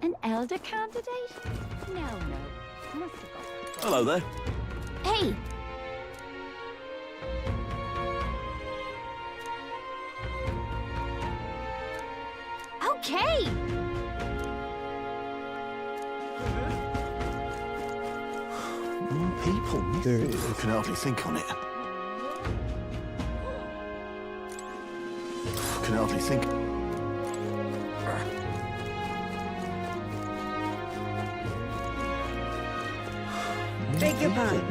Speaker 6: An elder candidate? No. Mythical.
Speaker 8: Hello there.
Speaker 11: Hey! Okay!
Speaker 8: More people.
Speaker 1: There it
Speaker 8: I
Speaker 1: is.
Speaker 8: can hardly think on it. I can hardly think.
Speaker 15: Beg your pardon?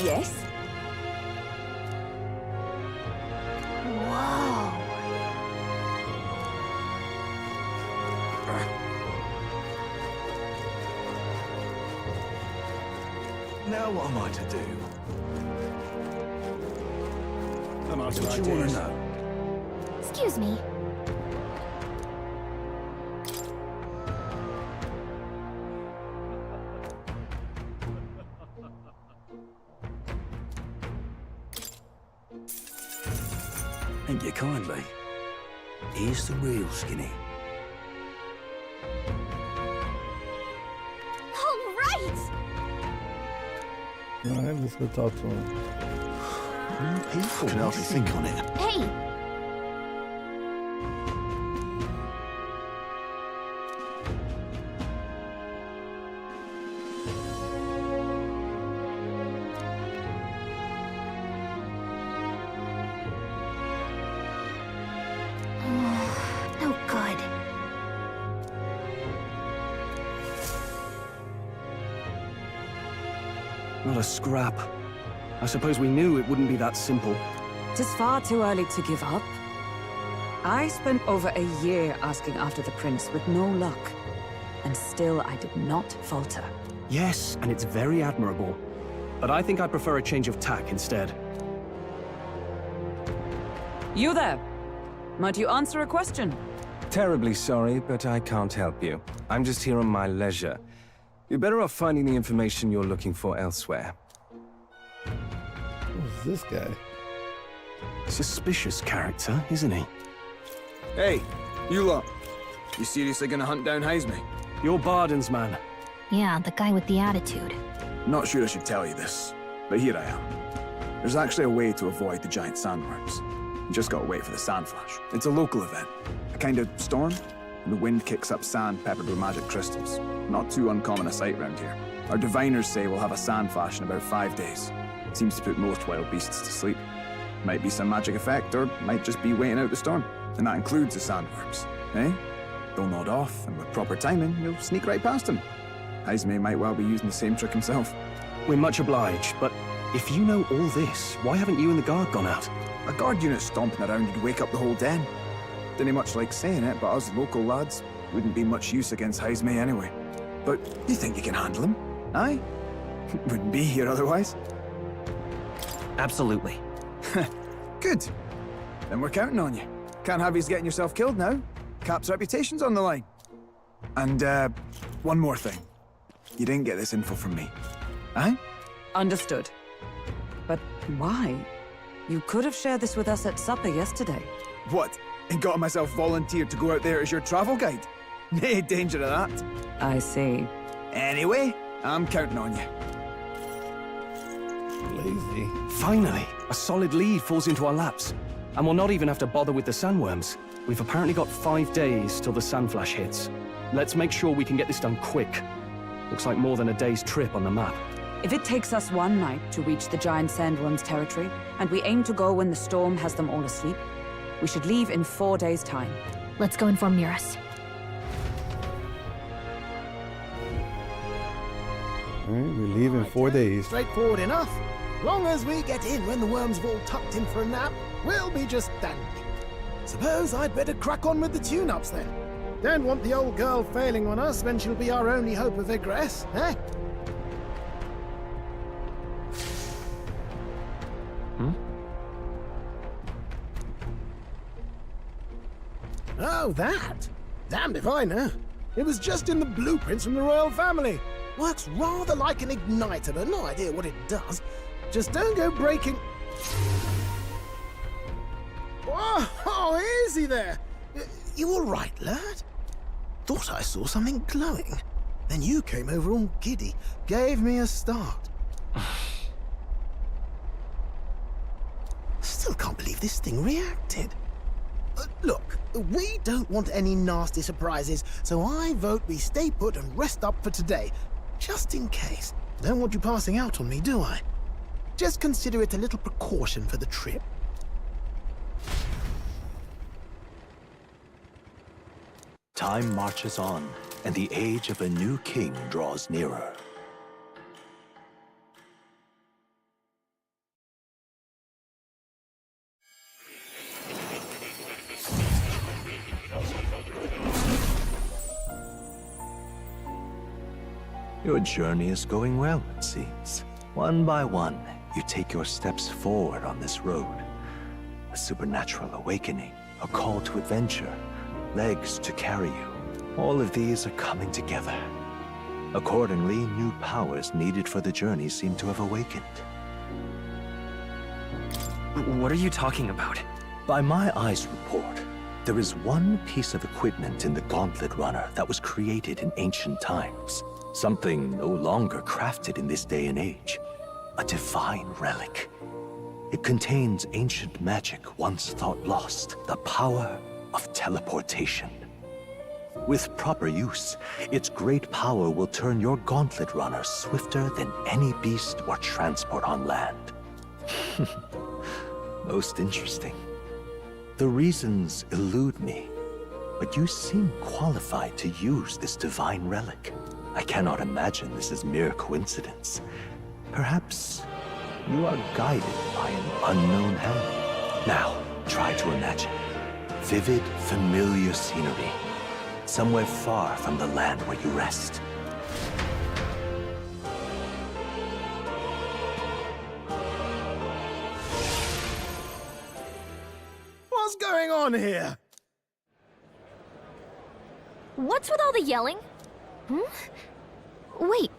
Speaker 2: Yes?
Speaker 11: Whoa!
Speaker 8: Now what am I to do?
Speaker 14: I'm out
Speaker 8: What
Speaker 14: of
Speaker 8: you want
Speaker 14: ideas.
Speaker 8: to know?
Speaker 11: Excuse me.
Speaker 14: Thank you kindly. Here's the real skinny.
Speaker 11: All right!
Speaker 1: Alright, let's go talk to him.
Speaker 13: Can hardly think on it.
Speaker 11: Hey! No good.
Speaker 3: Not a scrap. I suppose we knew it wouldn't be that simple.
Speaker 2: It is far too early to give up. I spent over a year asking after the prince with no luck. And still I did not falter.
Speaker 3: Yes, and it's very admirable. But I think I prefer a change of tack instead.
Speaker 2: You there? Might you answer a question?
Speaker 16: Terribly sorry, but I can't help you. I'm just here on my leisure. You're better off finding the information you're looking for elsewhere.
Speaker 1: Who's this guy?
Speaker 3: Suspicious character, isn't he?
Speaker 14: Hey, you lot. You seriously gonna hunt down Heisme?
Speaker 3: You're Barden's man.
Speaker 11: Yeah, the guy with the attitude.
Speaker 14: Not sure I should tell you this, but here I am. There's actually a way to avoid the giant sandworms. You just gotta wait for the sand flash. It's a local event, a kind of storm, and the wind kicks up sand peppered with magic crystals. Not too uncommon a sight round here. Our diviners say we'll have a sand flash in about 5 days. Seems to put most wild beasts to sleep. Might be some magic effect, or might just be waiting out the storm. And that includes the sandworms, eh? They'll nod off, and with proper timing, you'll sneak right past them. Heisme might well be using the same trick himself.
Speaker 3: We're much obliged, but if you know all this, why haven't you and the guard gone out?
Speaker 14: A guard unit stomping around would wake up the whole den. Didn't much like saying it, but us local lads wouldn't be much use against Heisme anyway. But you think you can handle him? Aye? Wouldn't be here otherwise.
Speaker 12: Absolutely.
Speaker 14: Good. Then we're counting on you. Can't have you getting yourself killed now. Cap's reputation's on the line. And, one more thing. You didn't get this info from me. Aye?
Speaker 2: Understood. But why? You could have shared this with us at supper yesterday.
Speaker 14: What? And got myself volunteered to go out there as your travel guide? Nay danger of that.
Speaker 2: I see.
Speaker 14: Anyway, I'm counting on you.
Speaker 1: Lazy.
Speaker 3: Finally, a solid lead falls into our laps. And we'll not even have to bother with the sandworms. We've apparently got 5 days till the sand flash hits. Let's make sure we can get this done quick. Looks like more than a day's trip on the map.
Speaker 2: If it takes us one night to reach the giant sandworms' territory, and we aim to go when the storm has them all asleep, we should leave in 4 days' time.
Speaker 11: Let's go inform Nearest.
Speaker 1: Alright, we leave in 4 days.
Speaker 5: Straightforward enough. Long as we get in when the worms have all tucked in for a nap, we'll be just dandy. Suppose I'd better crack on with the tune-ups then. Don't want the old girl failing on us when she'll be our only hope of egress, eh? Oh, that? Damned if I know. It was just in the blueprints from the royal family. Works rather like an igniter, but no idea what it does. Just don't go breaking... Oh, easy there. You all right, lad? Thought I saw something glowing. Then you came over all giddy, gave me a start. Still can't believe this thing reacted. Look, we don't want any nasty surprises, so I vote we stay put and rest up for today. Just in case. Don't want you passing out on me, do I? Just consider it a little precaution for the trip.
Speaker 4: Time marches on, and the age of a new king draws nearer. Your journey is going well, it seems. One by one, you take your steps forward on this road. A supernatural awakening, a call to adventure, legs to carry you. All of these are coming together. Accordingly, new powers needed for the journey seem to have awakened.
Speaker 12: What are you talking about?
Speaker 4: By my eyes report, there is one piece of equipment in the Gauntlet Runner that was created in ancient times. Something no longer crafted in this day and age. A divine relic. It contains ancient magic once thought lost. The power of teleportation. With proper use, its great power will turn your Gauntlet Runner swifter than any beast or transport on land. Most interesting. The reasons elude me, but you seem qualified to use this divine relic. I cannot imagine this is mere coincidence. Perhaps you are guided by an unknown hand. Now, try to imagine. Vivid, familiar scenery. Somewhere far from the land where you rest.
Speaker 5: What's going on here?
Speaker 11: What's with all the yelling? Wait,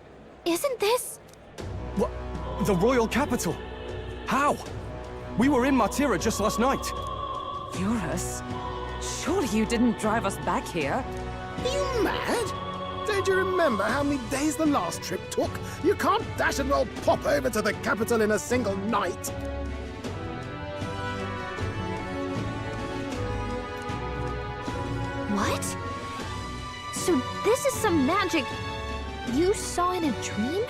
Speaker 11: isn't this...
Speaker 3: What? The royal capital? How? We were in Martira just last night.
Speaker 2: Eurus? Surely you didn't drive us back here?
Speaker 5: Are you mad? Don't you remember how many days the last trip took? You can't dash and roll pop over to the capital in a single night.
Speaker 11: What? So this is some magic you saw in a dream?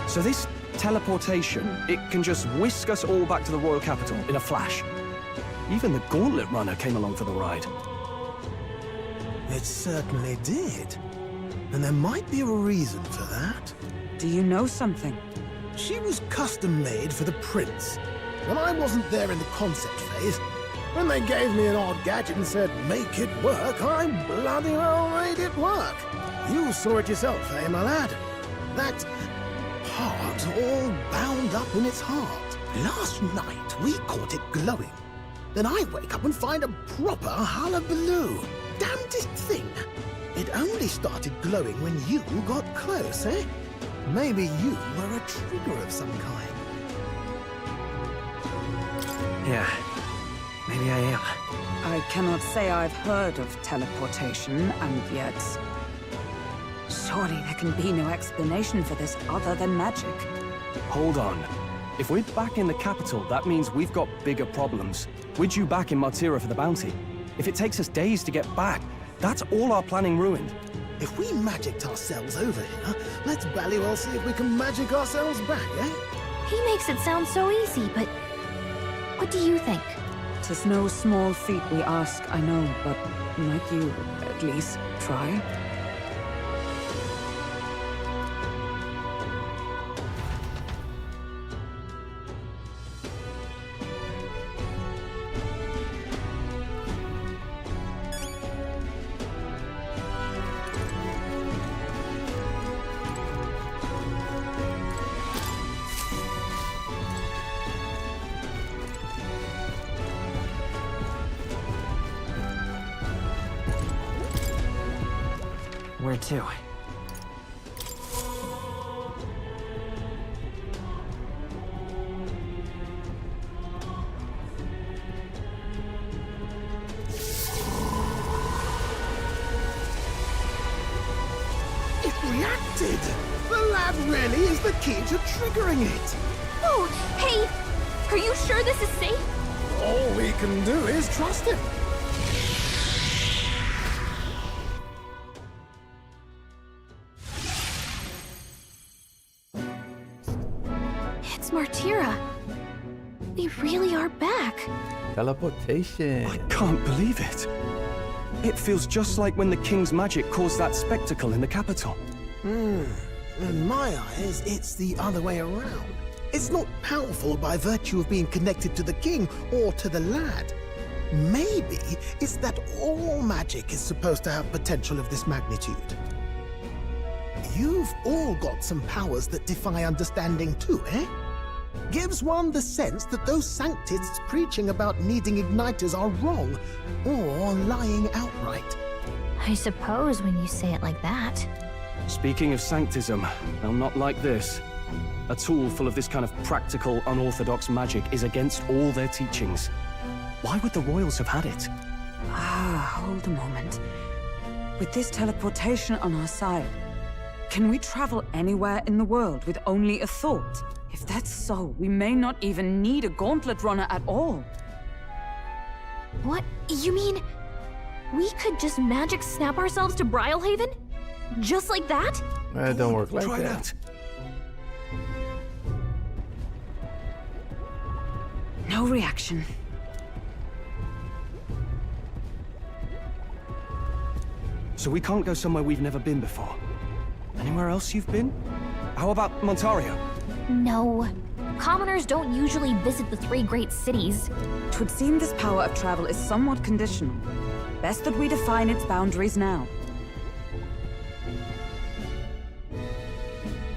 Speaker 3: So this teleportation, it can just whisk us all back to the royal capital in a flash. Even the Gauntlet Runner came along for the ride.
Speaker 5: It certainly did. And there might be a reason for that.
Speaker 2: Do you know something?
Speaker 5: She was custom-made for the prince. When I wasn't there in the concept phase, when they gave me an odd gadget and said, make it work, I bloody well made it work. You saw it yourself, eh, my lad? That part all bound up in its heart. Last night, we caught it glowing. Then I wake up and find a proper hullabaloo. Damnedest thing. It only started glowing when you got close, eh? Maybe you were a trigger of some kind.
Speaker 12: Yeah, maybe I am.
Speaker 2: I cannot say I've heard of teleportation, and yet... Surely there can be no explanation for this other than magic.
Speaker 3: Hold on. If we're back in the capital, that means we've got bigger problems. We're due back in Martira for the bounty. If it takes us days to get back, that's all our planning ruined.
Speaker 5: If we magicked ourselves over here, let's bally well see if we can magic ourselves back, eh?
Speaker 11: He makes it sound so easy, but... what do you think?
Speaker 2: 'Tis no small feat we ask, I know, but might you at least try?
Speaker 12: Where to?
Speaker 5: It reacted! The lad really is the key to triggering it!
Speaker 11: Oh, hey! Are you sure this is safe?
Speaker 5: All we can do is trust him.
Speaker 11: It's Martira. We really are back.
Speaker 1: Teleportation.
Speaker 3: I can't believe it. It feels just like when the king's magic caused that spectacle in the capital.
Speaker 5: In my eyes, it's the other way around. It's not powerful by virtue of being connected to the king or to the lad. Maybe it's that all magic is supposed to have potential of this magnitude. You've all got some powers that defy understanding too, eh? Gives one the sense that those sanctists preaching about needing igniters are wrong, or lying outright.
Speaker 11: I suppose when you say it like that.
Speaker 3: Speaking of sanctism, well, not like this. A tool full of this kind of practical, unorthodox magic is against all their teachings.
Speaker 12: Why would the royals have had it?
Speaker 2: Hold a moment. With this teleportation on our side, can we travel anywhere in the world with only a thought? If that's so, we may not even need a gauntlet runner at all.
Speaker 11: What? You mean we could just magic snap ourselves to Brylehaven? Just like that?
Speaker 1: It don't work like
Speaker 12: Try
Speaker 1: that.
Speaker 2: No reaction.
Speaker 12: So we can't go somewhere we've never been before? Anywhere else you've been? How about Montario?
Speaker 11: No. Commoners don't usually visit the 3 great cities.
Speaker 2: 'Twould seem this power of travel is somewhat conditional. Best that we define its boundaries now.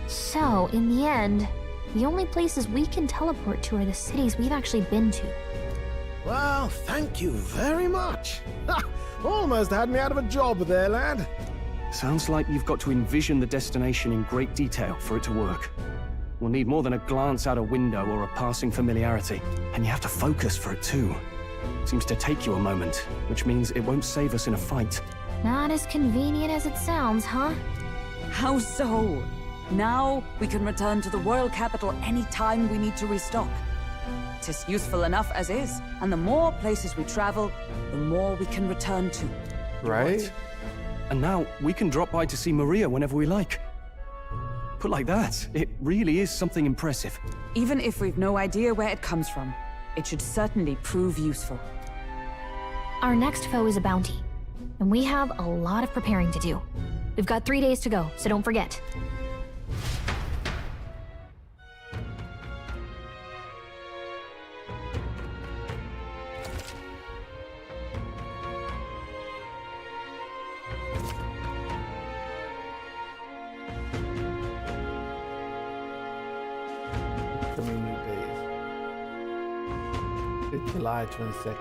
Speaker 11: So, in the end, the only places we can teleport to are the cities we've actually been to.
Speaker 5: Well, thank you very much. Ha! Almost had me out of a job there, lad.
Speaker 12: Sounds like you've got to envision the destination in great detail for it to work. We'll need more than a glance out a window or a passing familiarity. And you have to focus for it too. Seems to take you a moment, which means it won't save us in a fight.
Speaker 11: Not as convenient as it sounds, huh?
Speaker 2: How so? Now we can return to the royal capital any time we need to restock. 'Tis useful enough as is, and the more places we travel, the more we can return to.
Speaker 1: Right?
Speaker 12: And now we can drop by to see Maria whenever we like. Put like that, it really is something impressive.
Speaker 2: Even if we've no idea where it comes from, it should certainly prove useful.
Speaker 11: Our next foe is a bounty, and we have a lot of preparing to do. We've got 3 days to go, so don't forget.
Speaker 1: Coming new days. It's July 22nd.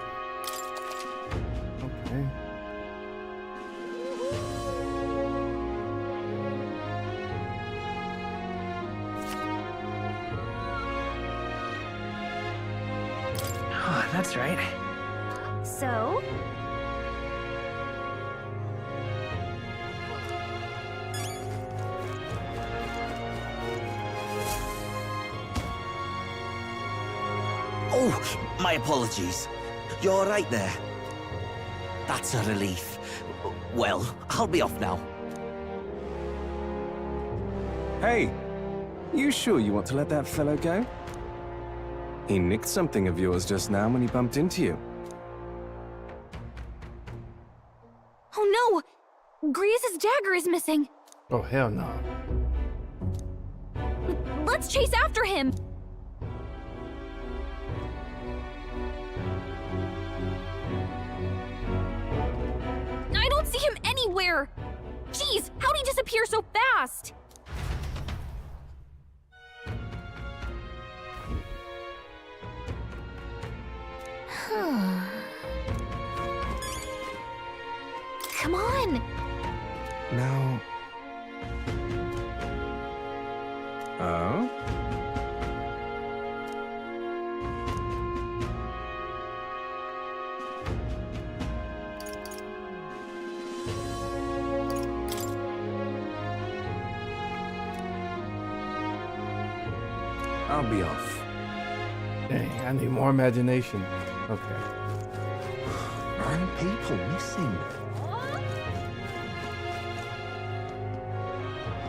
Speaker 1: Okay.
Speaker 12: Oh, that's right.
Speaker 11: So?
Speaker 8: Oh, my apologies. You're all right there. That's a relief. Well, I'll be off now.
Speaker 16: Hey, you sure you want to let that fellow go? He nicked something of yours just now when he bumped into you.
Speaker 11: Oh no! Griez's dagger is missing!
Speaker 1: Oh, hell no.
Speaker 11: Let's chase after him! I don't see him anywhere! Jeez, how'd he disappear so fast? Come on!
Speaker 16: Now... Oh? I'll be off.
Speaker 1: Dang, I need more imagination. Okay.
Speaker 8: 9 people missing.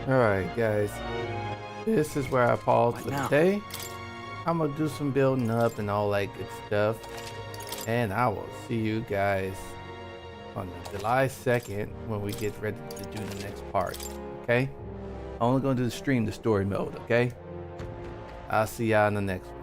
Speaker 1: Alright, guys. This is where I pause for today. I'm gonna do some building up and all that good stuff. And I will see you guys on July 2nd when we get ready to do the next part. Okay? Only gonna do the stream, the story mode, okay? I'll see y'all in the next one.